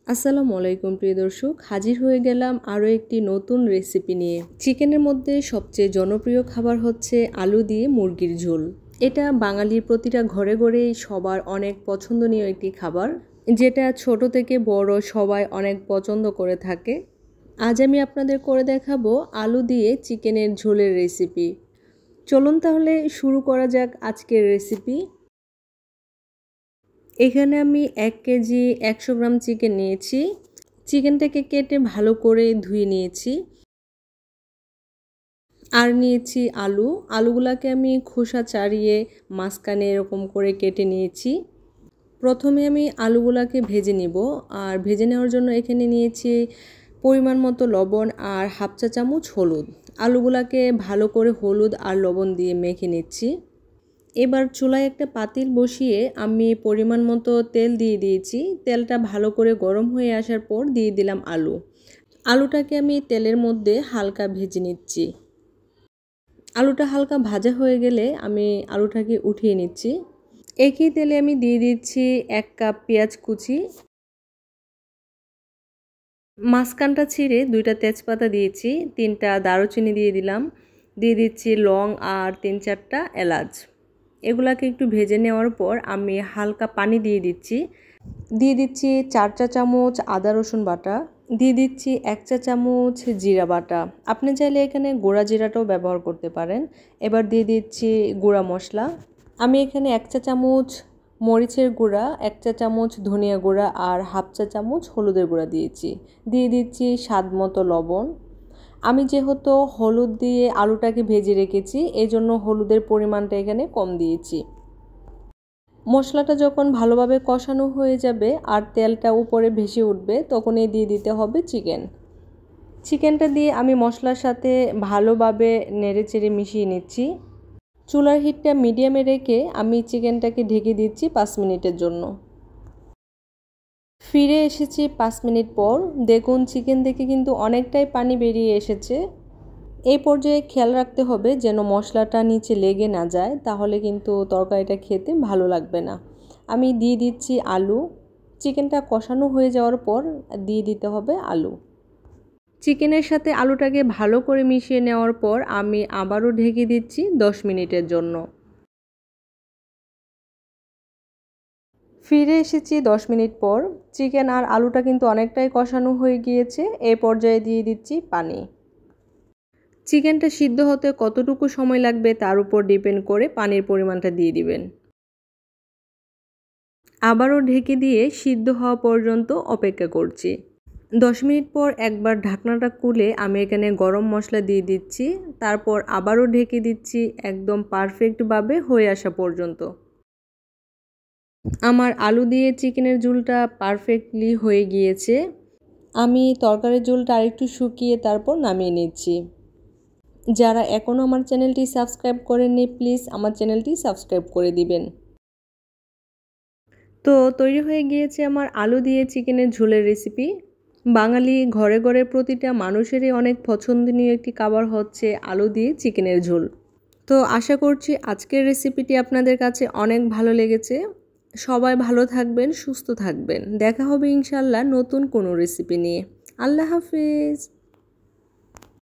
আসসালামু আলাইকুম প্রিয় দর্শক, হাজির হয়ে গেলাম আরও একটি নতুন রেসিপি নিয়ে। চিকেনের মধ্যে সবচেয়ে জনপ্রিয় খাবার হচ্ছে আলু দিয়ে মুরগির ঝোল। এটা বাঙালির প্রতিটা ঘরে ঘরেই সবার অনেক পছন্দনীয় একটি খাবার, যেটা ছোট থেকে বড় সবাই অনেক পছন্দ করে থাকে। আজ আমি আপনাদের করে দেখাবো আলু দিয়ে চিকেনের ঝোলের রেসিপি। চলুন তাহলে শুরু করা যাক আজকের রেসিপি। এখানে আমি 1 কেজি 100 গ্রাম চিকেন নিয়েছি। চিকেনটাকে কেটে ভালো করে ধুয়ে নিয়েছি। আর নিয়েছি আলুগুলাকে আমি খোসা ছাড়িয়ে মাঝখানে এরকম করে কেটে নিয়েছি। প্রথমে আমি আলুগুলাকে ভেজে নিব। আর ভেজে নেওয়ার জন্য এখানে নিয়েছি পরিমাণ মতো লবণ আর হাফ চা চামচ হলুদ। আলুগুলাকে ভালো করে হলুদ আর লবণ দিয়ে মেখে নিচ্ছি। এবার চুলায় একটা পাতিল বসিয়ে আমি পরিমাণ মতো তেল দিয়ে দিয়েছি। তেলটা ভালো করে গরম হয়ে আসার পর দিয়ে দিলাম আলুটাকে আমি তেলের মধ্যে হালকা ভেজে নিচ্ছি। আলুটা হালকা ভাজা হয়ে গেলে আমি আলুটাকে উঠিয়ে নিচ্ছি। একই তেলে আমি দিয়ে দিচ্ছি 1 কাপ পেঁয়াজ কুচি, মাঝখানটা ছিঁড়ে 2টা তেজপাতা দিয়েছি, 3টা দারুচিনি দিয়ে দিলাম, দিয়ে দিচ্ছি লং আর 3-4টা এলাচ। এগুলাকে একটু ভেজে নেওয়ার পর আমি হালকা পানি দিয়ে দিচ্ছি 4 চা চামচ আদা রসুন বাটা, দিয়ে দিচ্ছি 1 চা চামচ জিরা বাটা। আপনি চাইলে এখানে গুঁড়া জিরাটাও ব্যবহার করতে পারেন। এবার দিয়ে দিচ্ছি গুঁড়া মশলা। আমি এখানে 1 চা চামচ মরিচের গুঁড়া, 1 চা চামচ ধনিয়া গুঁড়া আর হাফ চা চামচ হলুদের গুঁড়া দিয়েছি। দিয়ে দিচ্ছি স্বাদ মতো লবণ। আমি যেহেতু হলুদ দিয়ে আলুটাকে ভেজে রেখেছি, এই জন্য হলুদের পরিমাণটা এখানে কম দিয়েছি। মশলাটা যখন ভালোভাবে কষানো হয়ে যাবে আর তেলটা উপরে ভেসে উঠবে, তখনই দিয়ে দিতে হবে চিকেনটা দিয়ে আমি মশলার সাথে ভালোভাবে নেড়েচেড়ে মিশিয়ে নিচ্ছি। চুলার হিটটা মিডিয়ামে রেখে আমি চিকেনটাকে ঢেকে দিচ্ছি 5 মিনিটের জন্য। ফিরে এসেছি 5 মিনিট পর। দেখুন চিকেন থেকে কিন্তু অনেকটাই পানি বেরিয়ে এসেছে। এই পর্যায়ে খেয়াল রাখতে হবে যেন মশলাটা নিচে লেগে না যায়, তাহলে কিন্তু তরকারিটা খেতে ভালো লাগবে না। আমি দিয়ে দিচ্ছি আলু। চিকেনটা কষানো হয়ে যাওয়ার পর দিয়ে দিতে হবে আলু। চিকেনের সাথে আলুটাকে ভালো করে মিশিয়ে নেওয়ার পর আমি আবারও ঢেকে দিচ্ছি 10 মিনিটের জন্য। ফিরে এসেছি 10 মিনিট পর। চিকেন আর আলুটা কিন্তু অনেকটাই কষানো হয়ে গিয়েছে। এই পর্যায়ে দিয়ে দিচ্ছি পানি। চিকেনটা সিদ্ধ হতে কতটুকু সময় লাগবে তার উপর ডিপেন্ড করে পানির পরিমাণটা দিয়ে দিবেন। আবারও ঢেকে দিয়ে সিদ্ধ হওয়া পর্যন্ত অপেক্ষা করছি। 10 মিনিট পর একবার ঢাকনাটা খুলে আমি এখানে গরম মশলা দিয়ে দিচ্ছি। তারপর আবারও ঢেকে দিচ্ছি একদম পারফেক্টভাবে হয়ে আসা পর্যন্ত। আমার আলু দিয়ে চিকেনের ঝোলটা পারফেক্টলি হয়ে গিয়েছে। আমি তরকারির ঝোলটা আরেকটু শুকিয়ে তারপর নামিয়ে নিচ্ছি। যারা এখনও আমার চ্যানেলটি সাবস্ক্রাইব করেননি, প্লিজ আমার চ্যানেলটি সাবস্ক্রাইব করে দিবেন। তো তৈরি হয়ে গিয়েছে আমার আলু দিয়ে চিকেনের ঝোলের রেসিপি। বাঙালি ঘরে ঘরে প্রতিটা মানুষেরই অনেক পছন্দনীয় একটি খাবার হচ্ছে আলু দিয়ে চিকেনের ঝোল। তো আশা করছি আজকের রেসিপিটি আপনাদের কাছে অনেক ভালো লেগেছে। সবাই ভালো থাকবেন, সুস্থ থাকবেন। দেখা হবে ইনশাআল্লাহ নতুন কোনো রেসিপি নিয়ে। আল্লাহ হাফেজ।